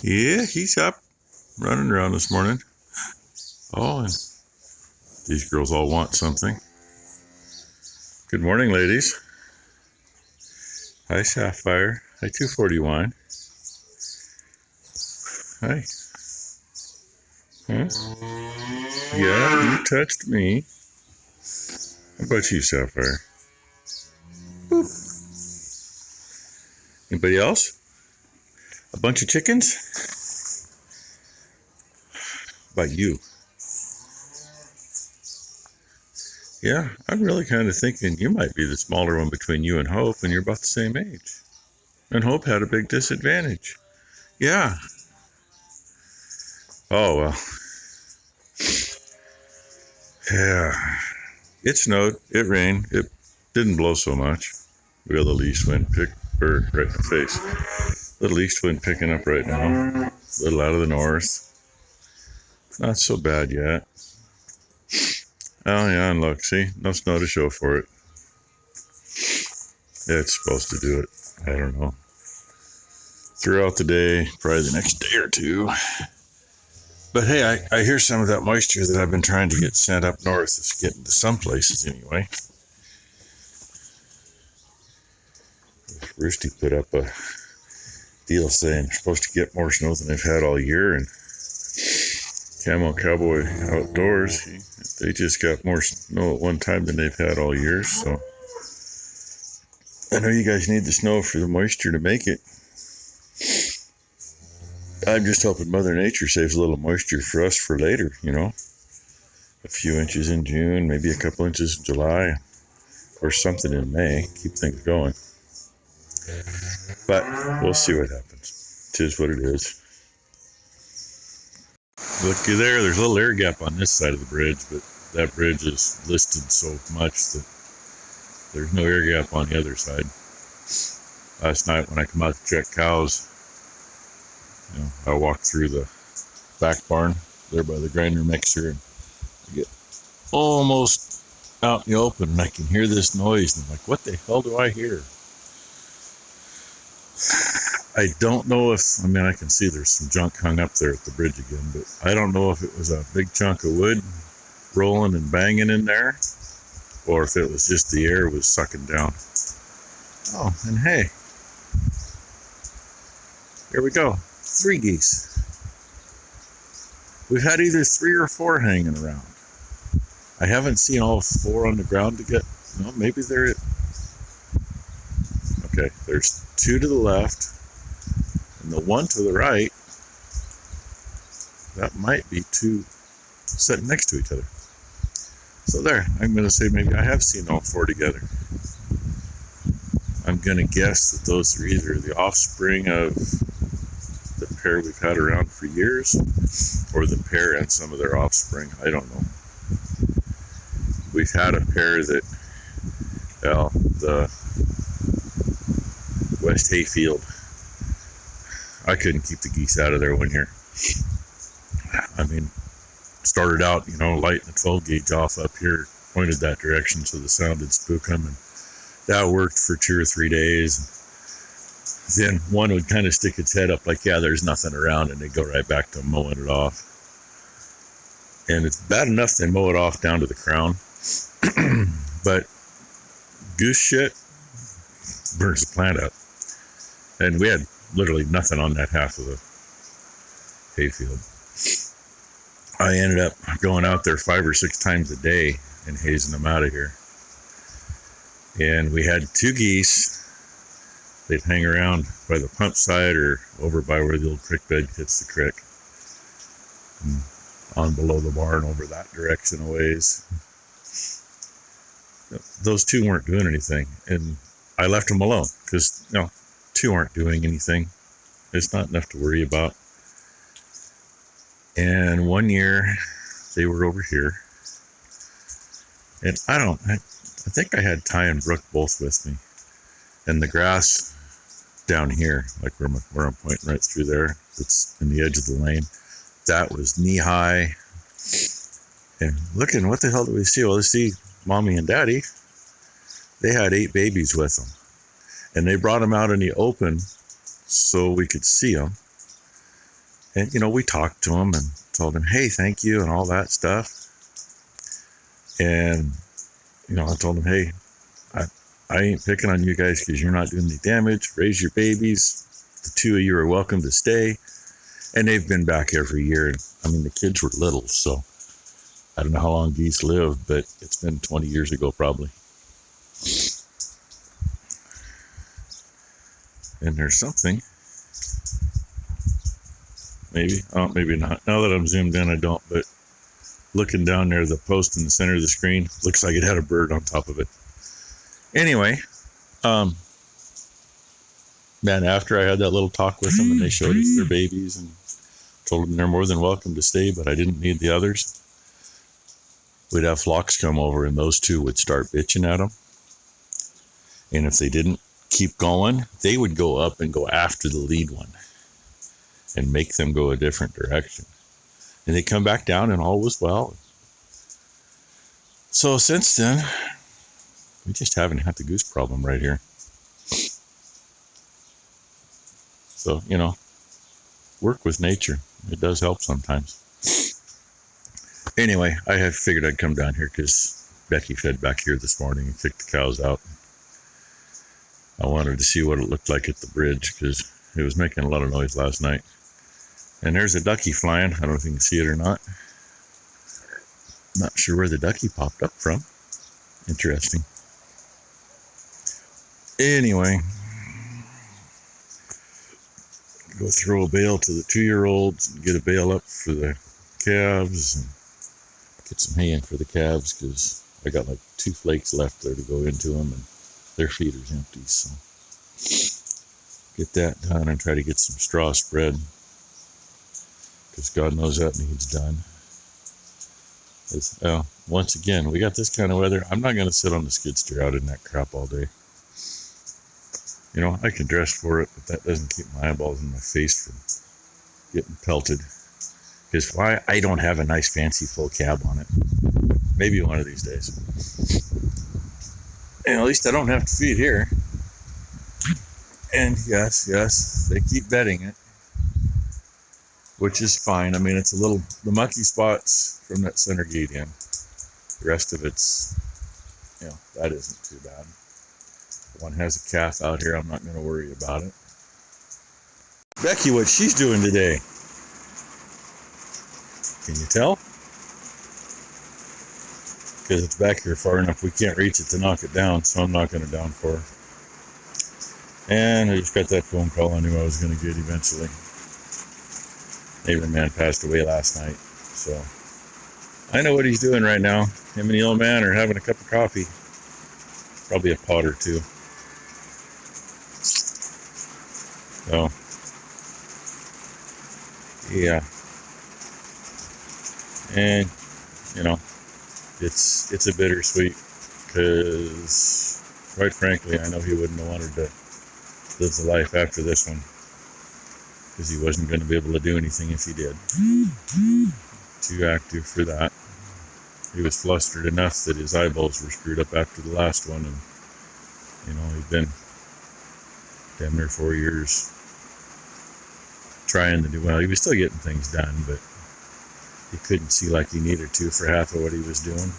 Yeah, he's up, running around this morning. Oh, and these girls all want something. Good morning, ladies. Hi, Sapphire. Hi, 241. Hi. Huh? Yeah, you touched me. How about you, Sapphire? Boop. Anybody else? A bunch of chickens? How about you? Yeah, I'm really kind of thinking you might be the smaller one between you and Hope, and you're about the same age. And Hope had a big disadvantage. Yeah. Oh, well. Yeah. It snowed. It rained. It didn't blow so much. We got a little east wind right in the face. Little east wind picking up right now. A little out of the north. Not so bad yet. Oh yeah, and look, see, no snow to show for it. Yeah, it's supposed to do it. I don't know. Throughout the day, probably the next day or two. But hey, I hear some of that moisture that I've been trying to get sent up north is getting to some places anyway. Roosty put up a deal saying they're supposed to get more snow than they've had all year, and Camo Cowboy Outdoors, they just got more snow at one time than they've had all year, so I know you guys need the snow for the moisture to make it. I'm just hoping Mother Nature saves a little moisture for us for later, you know. A few inches in June, maybe a couple inches in July, or something in May. Keep things going. But we'll see what happens. 'Tis what it is. Looky there, there's a little air gap on this side of the bridge, but that bridge is listed so much that there's no air gap on the other side. Last night when I come out to check cows, I walked through the back barn there by the grinder mixer, and I get almost out in the open, and I can hear this noise, and I'm like, what the hell do I hear? I don't know if, I can see there's some junk hung up there at the bridge again, but I don't know if it was a big chunk of wood rolling and banging in there, or if it was just the air was sucking down. Oh, and hey, here we go. 3 geese. We've had either 3 or 4 hanging around. I haven't seen all 4 on the ground to get, no, maybe they're it. Okay, there's 2 to the left, and the 1 to the right, that might be 2 sitting next to each other. So there, I'm going to say maybe I have seen all 4 together. I'm going to guess that those are either the offspring of the pair we've had around for years, or the pair and some of their offspring. I don't know. We've had a pair that, well, the West Hayfield, I couldn't keep the geese out of there one year. Started out, lighting the 12 gauge off up here, pointed that direction so the sound would spook them, and that worked for 2 or 3 days. Then one would kind of stick its head up like, yeah, there's nothing around, and they'd go right back to mowing it off. And it's bad enough they mow it off down to the crown, but goose shit burns the plant up. And we had literally nothing on that half of the hayfield. I ended up going out there 5 or 6 times a day and hazing them out of here. And we had 2 geese. They'd hang around by the pump side or over by where the old creek bed hits the creek, and on below the barn over that direction a ways. Those 2 weren't doing anything, and I left them alone because 2 aren't doing anything. It's not enough to worry about. And one year they were over here, and I think I had Ty and Brooke both with me, and the grass down here, like where I'm pointing right through there, it's in the edge of the lane, that was knee high. And looking, what the hell do we see? Well, we see mommy and daddy. They had 8 babies with them, and they brought them out in the open so we could see them. And, we talked to him and told him, hey, thank you and all that stuff. And, I told him, hey, I ain't picking on you guys because you're not doing any damage. Raise your babies. The two of you are welcome to stay. And they've been back every year. I mean, the kids were little, so I don't know how long geese live, but it's been 20 years ago probably. And there's something. Maybe. Oh, maybe not. Now that I'm zoomed in, I don't. But looking down there, the post in the center of the screen looks like it had a bird on top of it. Anyway, man, after I had that little talk with them and they showed us their babies and told them they're more than welcome to stay, but I didn't need the others, we'd have flocks come over and those two would start bitching at them. And if they didn't keep going, they would go up and go after the lead one and make them go a different direction. And they come back down and all was well. So since then, we just haven't had the goose problem right here. So, work with nature. It does help sometimes. Anyway, I had figured I'd come down here because Becky fed back here this morning and kicked the cows out. I wanted to see what it looked like at the bridge because it was making a lot of noise last night. And there's a ducky flying. I don't know if you can see it or not. Not sure where the ducky popped up from. Interesting. Anyway, go throw a bale to the 2-year-olds and get a bale up for the calves and get some hay in for the calves because I got like 2 flakes left there to go into them and their feeder's empty. So get that done and try to get some straw spread because God knows that needs done. Once again, we got this kind of weather. I'm not going to sit on the skid steer out in that crap all day. I can dress for it, but that doesn't keep my eyeballs in my face from getting pelted. Because why? I don't have a nice fancy full cab on it. Maybe one of these days. And at least I don't have to feed here. And yes, they keep bedding it, which is fine. I mean, it's the mucky spots from that center gate in. The rest of it's, that isn't too bad. One has a calf out here. I'm not going to worry about it. Becky, what she's doing today? Can you tell? Because it's back here far enough, we can't reach it to knock it down, so I'm not going to down for her. And I just got that phone call I knew I was going to get eventually. Neighbor man passed away last night, so I know what he's doing right now. Him and the old man are having a cup of coffee. Probably a pot or two. So, yeah. And, it's a bittersweet because, quite frankly, I know he wouldn't have wanted to live the life after this one because he wasn't going to be able to do anything if he did. Too active for that. He was flustered enough that his eyeballs were screwed up after the last one, and he'd been damn near 4 years trying to do well. He was still getting things done, but he couldn't see like he needed to for half of what he was doing.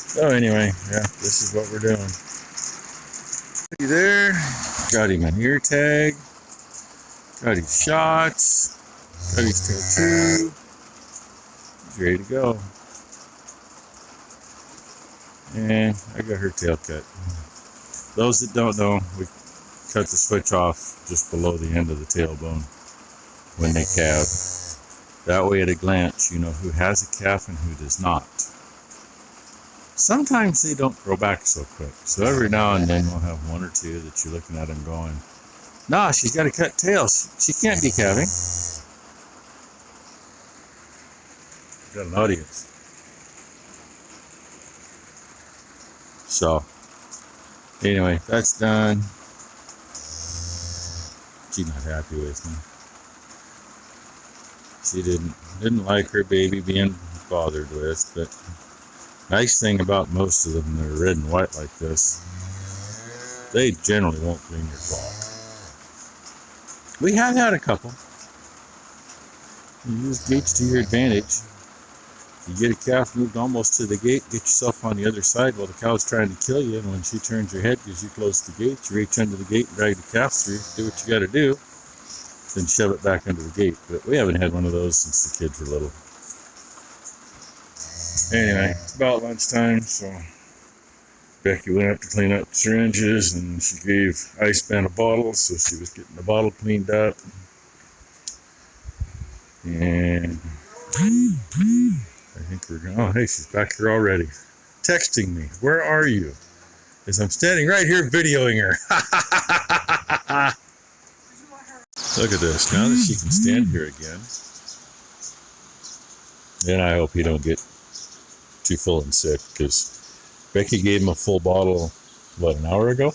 So anyway, yeah, this is what we're doing. There, got him an ear tag, got his shots, got his tattoo. He's ready to go. And I got her tail cut. Those that don't know, we cut the switch off just below the end of the tailbone when they calve. That way at a glance, you know who has a calf and who does not. Sometimes they don't grow back so quick. So every now and then we'll have one or two that you're looking at them going, nah, she's got a cut tail. She can't be calving. Got an audience. So, anyway, that's done. She's not happy with me. She didn't like her baby being bothered with, but nice thing about most of them that are red and white like this, they generally won't clean your flock. We have had a couple. You use gates to your advantage. You get a calf moved almost to the gate, get yourself on the other side while the cow's trying to kill you, and when she turns her head because you close the gate, you reach under the gate and drag the calf through, do what you got to do, then shove it back under the gate. But we haven't had one of those since the kids were little. Anyway, it's about lunchtime, so Becky went up to clean up the syringes, and she gave Iceman a bottle, so she was getting the bottle cleaned up. And I think we're going. Oh, hey, she's back here already. Texting me. Where are you? Because I'm standing right here videoing her. Look at this. Now that she can stand here again. Then I hope you don't get too full and sick, because Becky gave him a full bottle, what, an hour ago?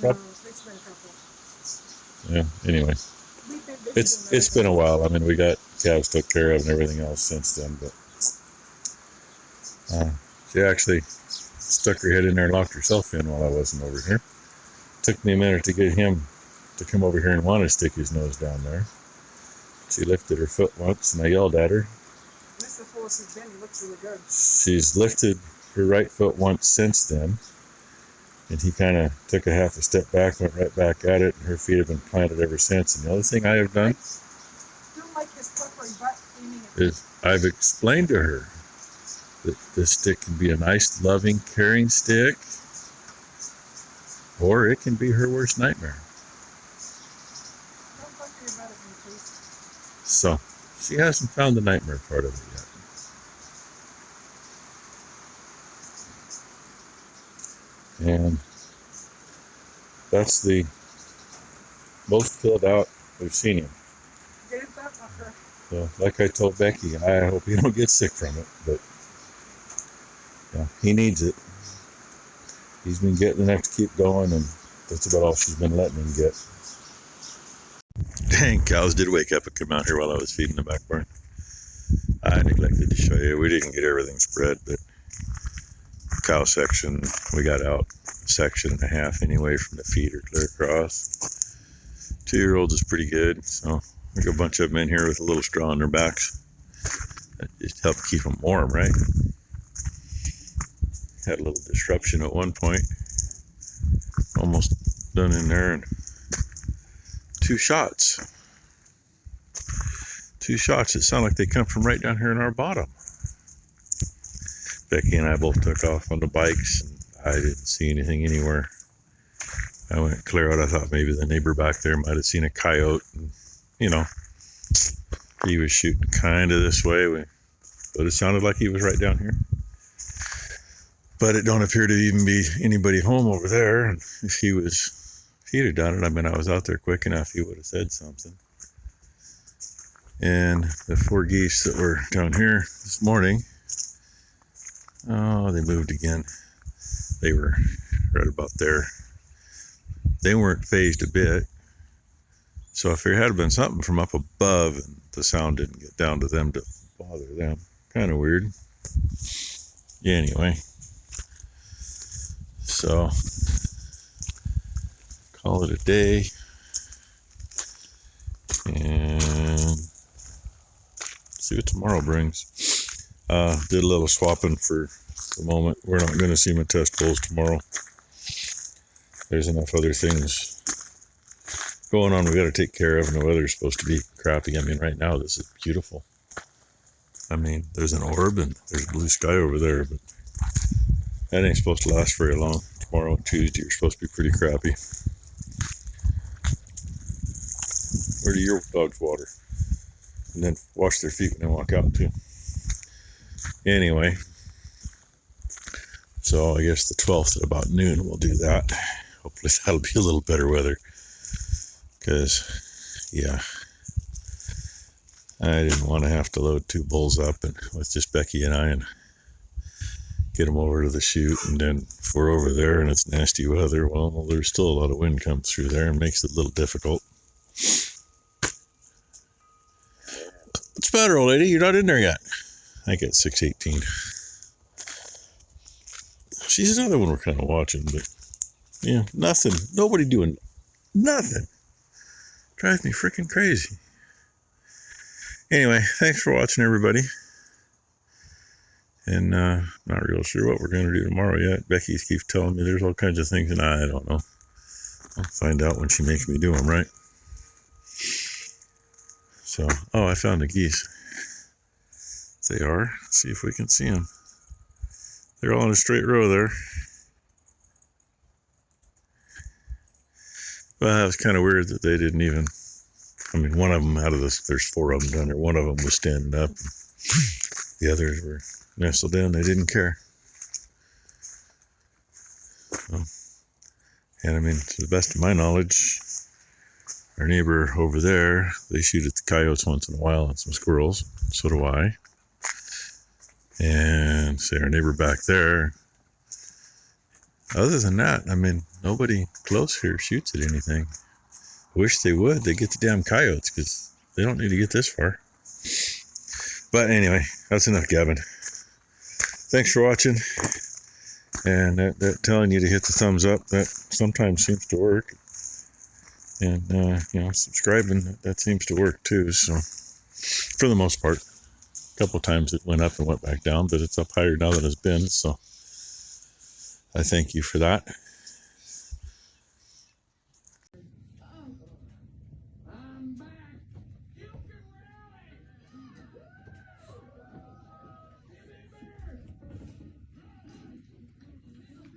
No, it's been a couple. Yeah, anyway. It's been a while. I mean, we got calves took care of and everything else since then, but she actually stuck her head in there and locked herself in while I wasn't over here. Took me a minute to get him to come over here and want to stick his nose down there. She lifted her foot once, and I yelled at her. That's the fullest she's been. He looks really good. She's lifted her right foot once since then, and he kind of took a half a step back, went right back at it, and her feet have been planted ever since. And the other thing I have done is I've explained to her that this stick can be a nice, loving, caring stick, or it can be her worst nightmare. So she hasn't found the nightmare part of it yet. And that's the most filled out we've seen him. So, like I told Becky, I hope you don't get sick from it, but yeah, he needs it. He's been getting enough to keep going, and that's about all she's been letting him get. Dang, cows did wake up and come out here while I was feeding the back barn. I neglected to show you. We didn't get everything spread, but cow section, we got out a section and a half anyway from the feeder clear across. 2-year-olds is pretty good, so we got a bunch of them in here with a little straw on their backs. That just helped keep them warm, right? Had a little disruption at one point. Almost done in there, and 2 shots. 2 shots that sound like they come from right down here in our bottom. Becky and I both took off on the bikes, and I didn't see anything anywhere. I went clear out. I thought maybe the neighbor back there might have seen a coyote. And, you know, he was shooting kind of this way, but it sounded like he was right down here. But it don't appear to even be anybody home over there. And if he'd have done it, I mean, I was out there quick enough, he would have said something. And the 4 geese that were down here this morning, oh, they moved again. They were right about there. They weren't phased a bit. So if there had been something from up above and the sound didn't get down to them to bother them, kind of weird. Yeah, anyway. So, call it a day. And see what tomorrow brings. Did a little swapping for the moment. We're not going to see my test bulls tomorrow. There's enough other things going on we got to take care of, and the weather's supposed to be crappy. I mean, right now this is beautiful. I mean, there's an orb and there's blue sky over there, but that ain't supposed to last very long. Tomorrow and Tuesday are supposed to be pretty crappy. Where do your dogs water? And then wash their feet when they walk out too. Anyway, so I guess the 12th at about noon we'll do that. Hopefully that'll be a little better weather. Because, yeah, I didn't want to have to load 2 bulls up and with just Becky and I and get them over to the chute. And then if we're over there and it's nasty weather, well, there's still a lot of wind comes through there and makes it a little difficult. What's the matter, old lady? You're not in there yet. I get 6:18. She's another one we're kind of watching, but yeah, nothing. Nobody doing nothing. Drives me freaking crazy. Anyway, thanks for watching, everybody. And not real sure what we're going to do tomorrow yet. Becky keeps telling me there's all kinds of things, and I don't know. I'll find out when she makes me do them, right? So, oh, I found the geese. They are. Let's see if we can see them. They're all in a straight row there. Well, that was kind of weird that they didn't even, I mean, one of them out of this, there's 4 of them down there. One of them was standing up. The others were nestled in. They didn't care. So, and I mean, to the best of my knowledge, our neighbor over there, they shoot at the coyotes once in a while and some squirrels. So do I. And say our neighbor back there. Other than that, I mean, nobody close here shoots at anything. I wish they would. They get the damn coyotes because they don't need to get this far. But anyway, that's enough gabbing. Thanks for watching. And that telling you to hit the thumbs up, that sometimes seems to work. And, subscribing, that seems to work too. So, for the most part. A couple times it went up and went back down, but it's up higher now than it's been. So, I thank you for that.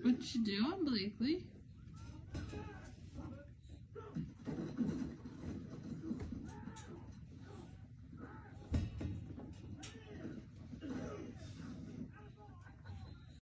What you doing, Blakely?